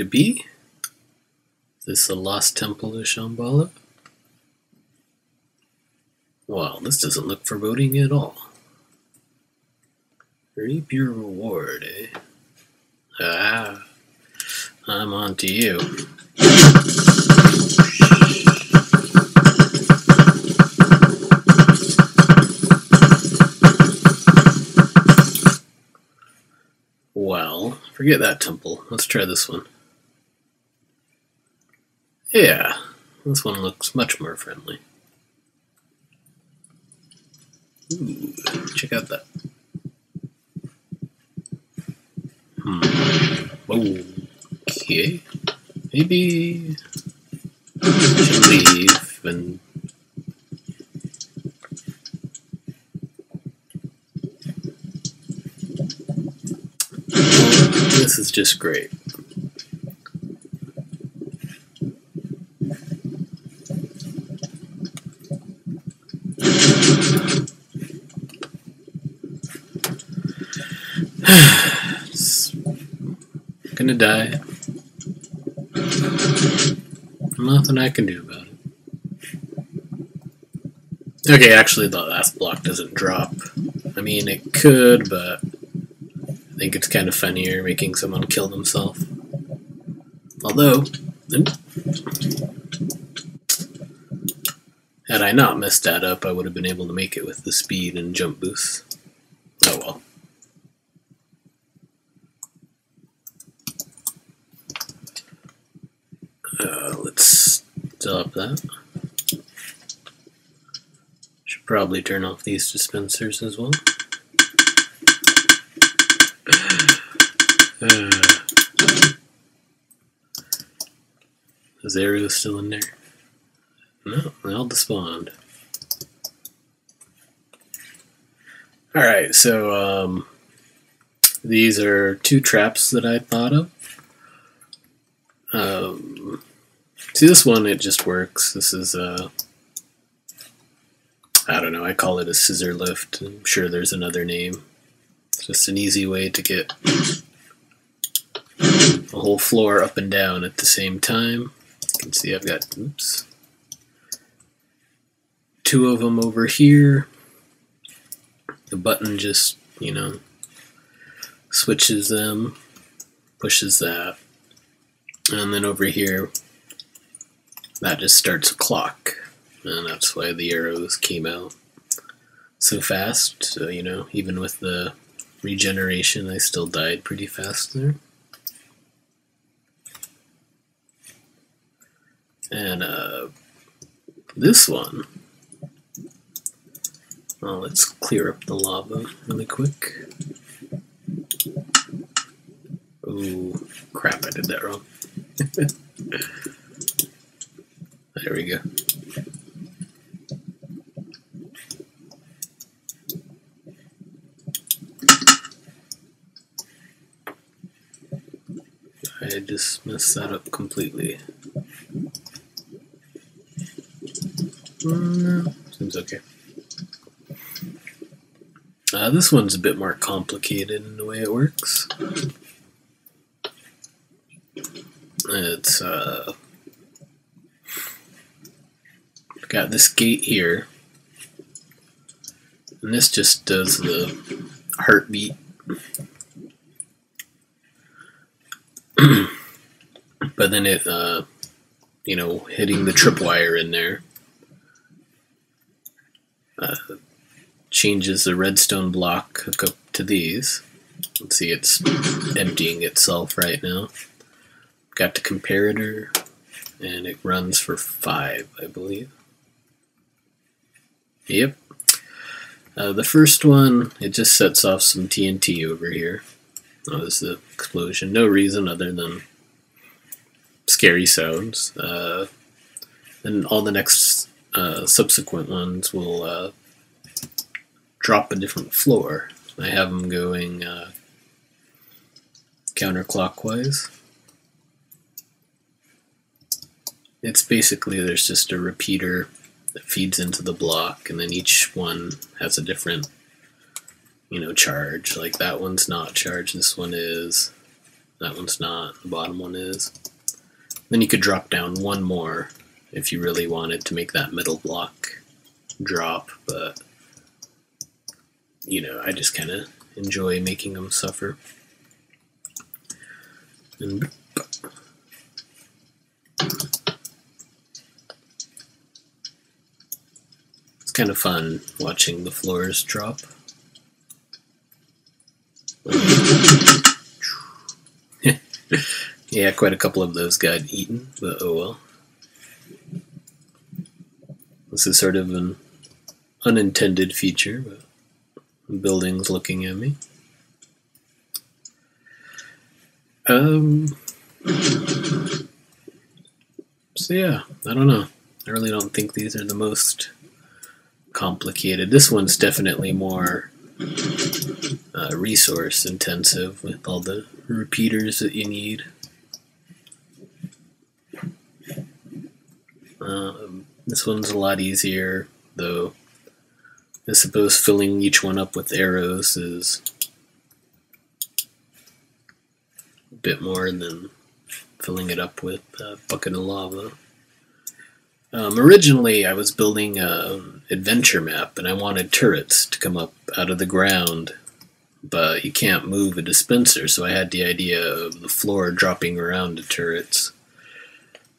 Could it be? Is this the lost temple of Shambhala? Well, this doesn't look foreboding at all. Reap your reward, eh? Ah, I'm on to you. Well, forget that temple. Let's try this one. Yeah, this one looks much more friendly. Ooh, check out that. Okay. Maybe I should leave and this is just great. It's gonna die. Nothing I can do about it. Okay, actually the last block doesn't drop. I mean, it could, but I think it's kind of funnier making someone kill themselves. Although, had I not messed that up, I would have been able to make it with the speed and jump boost. Oh well. Let's stop that. Should probably turn off these dispensers as well. Is arrow still in there? No, they all despawned. Alright, so these are two traps that I thought of. See, this one, it just works. This is, I don't know, I call it a scissor lift. I'm sure there's another name. It's just an easy way to get the whole floor up and down at the same time. You can see I've got, oops, two of them over here. The button just, you know, switches them, pushes that. And then over here, that just starts a clock. And that's why the arrows came out so fast. So, you know, even with the regeneration, I still died pretty fast there. And this one, well, let's clear up the lava really quick. Oh, crap, I did that wrong. There we go. I just messed that up completely. No, seems okay. This one's a bit more complicated in the way it works. It's got this gate here, and this just does the heartbeat. But then it, you know, hitting the tripwire in there changes the redstone block hook up to these. Let's see, it's emptying itself right now. Got the comparator, and it runs for 5, I believe. Yep. The first one, it just sets off some TNT over here. That was the explosion. No reason other than scary sounds. Then all the next subsequent ones will drop a different floor. I have them going counterclockwise. It's basically, there's just a repeater that feeds into the block, and then each one has a different, you know, charge. Like that one's not charged, this one is. that one's not. The bottom one is. Then you could drop down one more if you really wanted to make that middle block drop, but you know, I just kind of enjoy making them suffer. And it's kind of fun watching the floors drop. Yeah, quite a couple of those got eaten, but oh well. This is sort of an unintended feature, but the building's looking at me. So yeah, I don't know. I really don't think these are the most complicated. This one's definitely more resource intensive with all the repeaters that you need. This one's a lot easier, though I suppose filling each one up with arrows is a bit more than filling it up with a bucket of lava. Originally, I was building an adventure map, and I wanted turrets to come up out of the ground, but you can't move a dispenser, so I had the idea of the floor dropping around to turrets.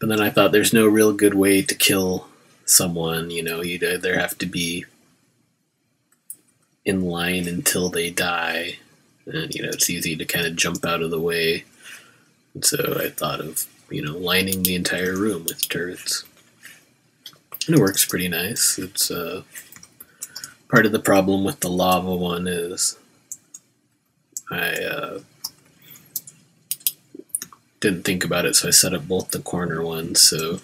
But then I thought there's no real good way to kill someone, you know, you'd either have to be in line until they die, and, you know, it's easy to kind of jump out of the way. And so I thought of, you know, lining the entire room with turrets. And it works pretty nice. It's part of the problem with the lava one is I didn't think about it, so I set up both the corner ones, so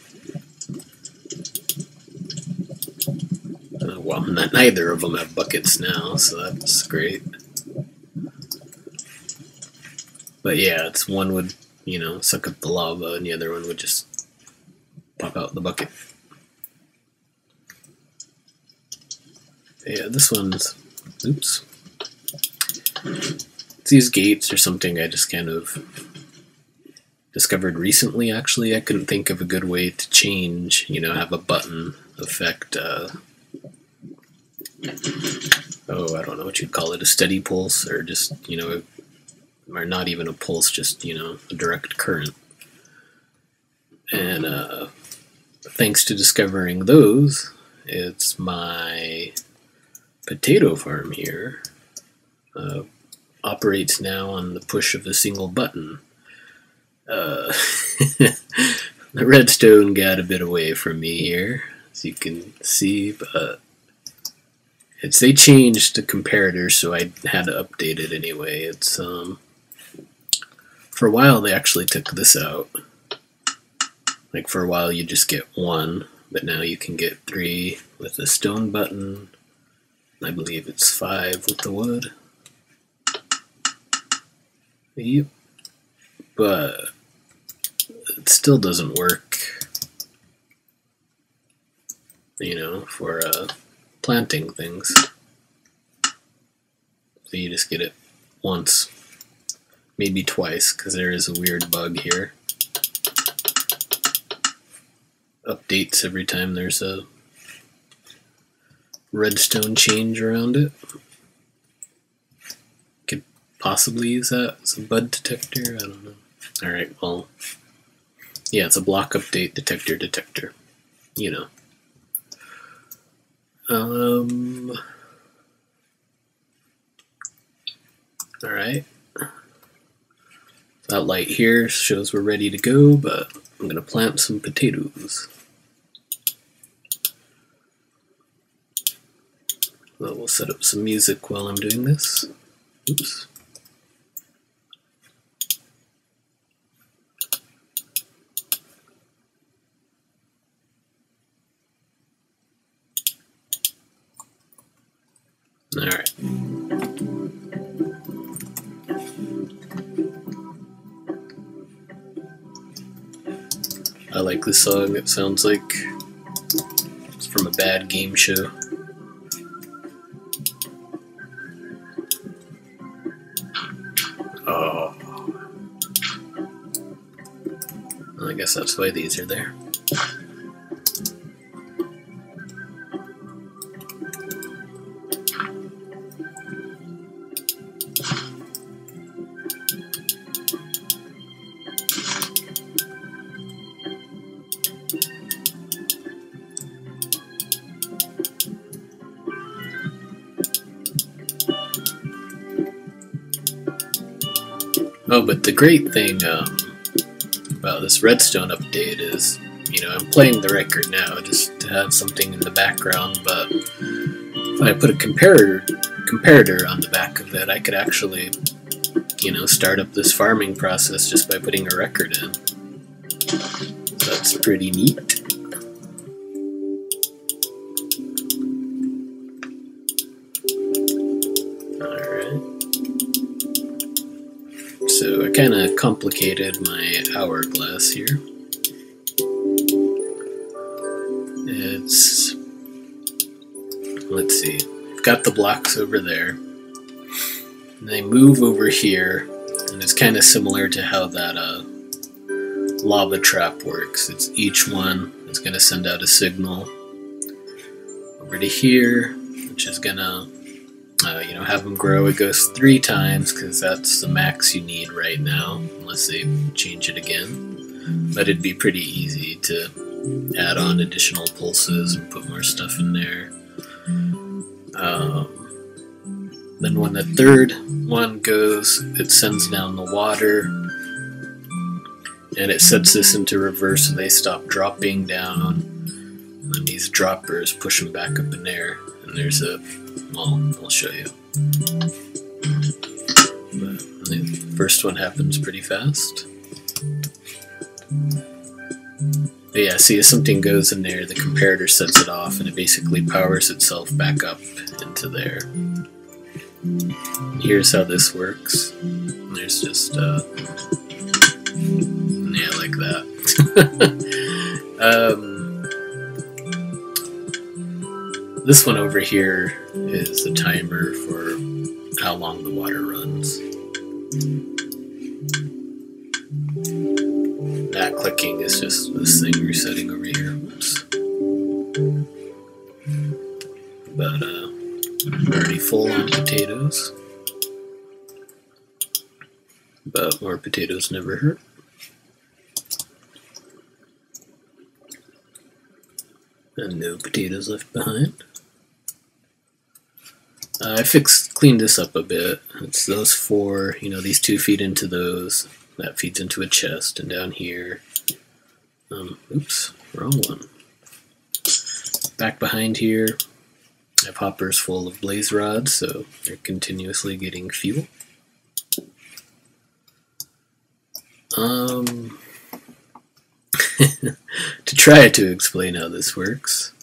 well, neither of them have buckets now, so that's great. But yeah, it's one would, you know, suck up the lava, and the other one would just pop out the bucket. Yeah, this one's, oops. These gates are something I just kind of discovered recently, actually. I couldn't think of a good way to change, you know, have a button affect, I don't know what you'd call it, a steady pulse, or just, you know, or not even a pulse, just, you know, a direct current. And thanks to discovering those, it's my potato farm here operates now on the push of a single button. The redstone got a bit away from me here, as you can see, but they changed the comparator, so I had to update it anyway. It's for a while they actually took this out. Like for a while you just get one, but now you can get 3 with the stone button. I believe it's 5 with the wood. Yep. But it still doesn't work, you know, for planting things. So you just get it once, maybe twice, because there is a weird bug here. Updates every time there's a redstone change around it. Could possibly use that as a bud detector, I don't know. Alright, well, yeah, it's a block update detector, you know. Alright. That light here shows we're ready to go, but I'm going to plant some potatoes. Well, we'll set up some music while I'm doing this. Oops. Alright. I like this song. It sounds like it's from a bad game show. Oh. Well, I guess that's why these are there. Oh, but the great thing about this Redstone update is, you know, I'm playing the record now just to have something in the background, but if I put a comparator on the back of it, I could actually, you know, start up this farming process just by putting a record in. So that's pretty neat. So I kind of complicated my hourglass here. It's, let's see, I've got the blocks over there, and they move over here, and it's kind of similar to how that lava trap works. It's each one is going to send out a signal over to here, which is going to you know, have them grow. It goes 3 times because that's the max you need right now, unless they change it again. But it'd be pretty easy to add on additional pulses and put more stuff in there. Then when the third one goes, it sends down the water, and it sets this into reverse so they stop dropping down. And these droppers push them back up in there. And there's a, well, I'll show you. But the first one happens pretty fast. But yeah, see, if something goes in there, the comparator sets it off, and it basically powers itself back up into there. Here's how this works. There's just, yeah, like that. This one over here is the timer for how long the water runs. That clicking is just this thing resetting over here. Oops. But I'm already full on potatoes. But more potatoes never hurt. And no potatoes left behind. I cleaned this up a bit. It's those 4, you know, these 2 feed into those. That feeds into a chest, and down here, oops, wrong one. Back behind here, I have hoppers full of blaze rods, so they're continuously getting fuel. To try to explain how this works.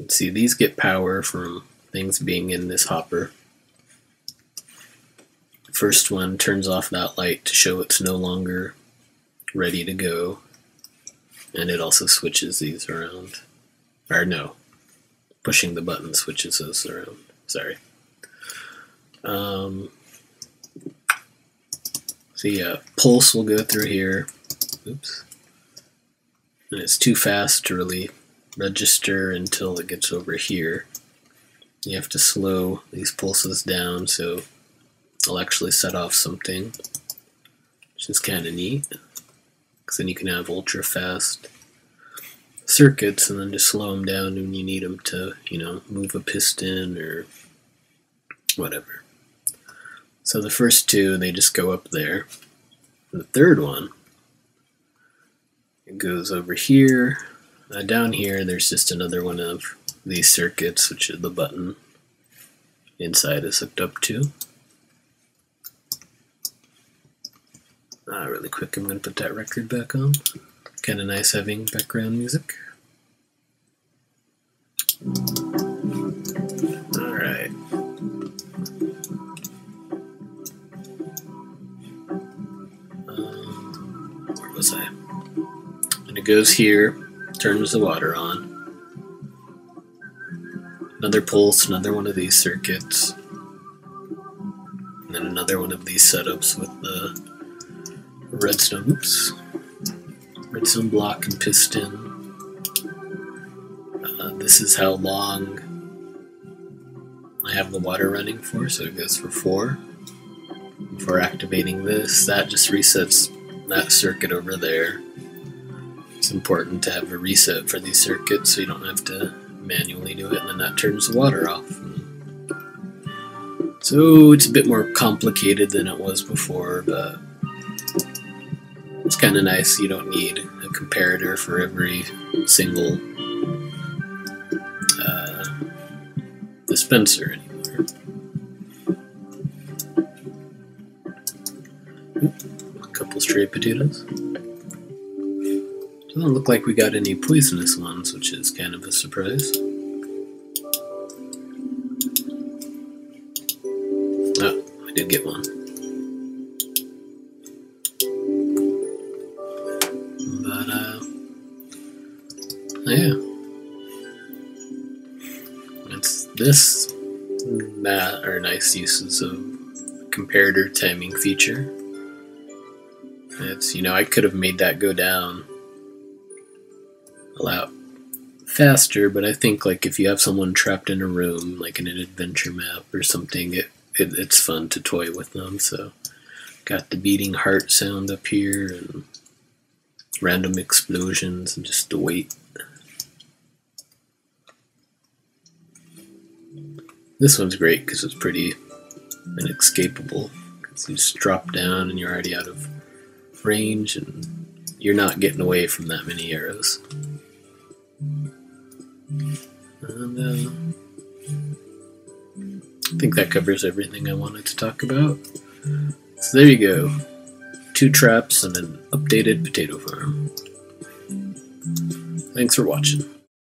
Let's see, these get power from things being in this hopper. First one turns off that light to show it's no longer ready to go. And it also switches these around. Or no, pushing the button switches those around. Sorry. So yeah, pulse will go through here. Oops. And it's too fast to really register until it gets over here. You have to slow these pulses down so it'll actually set off something, which is kind of neat, because then you can have ultra fast circuits and then just slow them down when you need them to, you know, move a piston or whatever. So the first 2, they just go up there. And the third one, it goes over here. Down here, there's just another one of these circuits, which is the button inside is hooked up to. Really quick, I'm going to put that record back on. Kind of nice having background music. Alright. Where was I? And it goes here, turns the water on. Another pulse, another one of these circuits. And then another another one of these setups with the redstone, redstone block and piston. This is how long I have the water running for, so it goes for 4. Before activating this, that just resets that circuit over there. It's important to have a reset for these circuits so you don't have to manually do it, and then that turns the water off. So it's a bit more complicated than it was before, but it's kind of nice. You don't need a comparator for every single dispenser anymore. A couple stray potatoes. Doesn't look like we got any poisonous ones, which is kind of a surprise. Oh, I did get one. But, yeah. This and that are nice uses of comparator timing feature. It's, you know, I could have made that go down a lot faster, but I think like if you have someone trapped in a room, like in an adventure map or something, it's fun to toy with them. So got the beating heart sound up here and random explosions and just the weight. This one's great because it's pretty inescapable. You just drop down and you're already out of range and you're not getting away from that many arrows. And I think that covers everything I wanted to talk about. So there you go. 2 traps and an updated potato farm. Thanks for watching.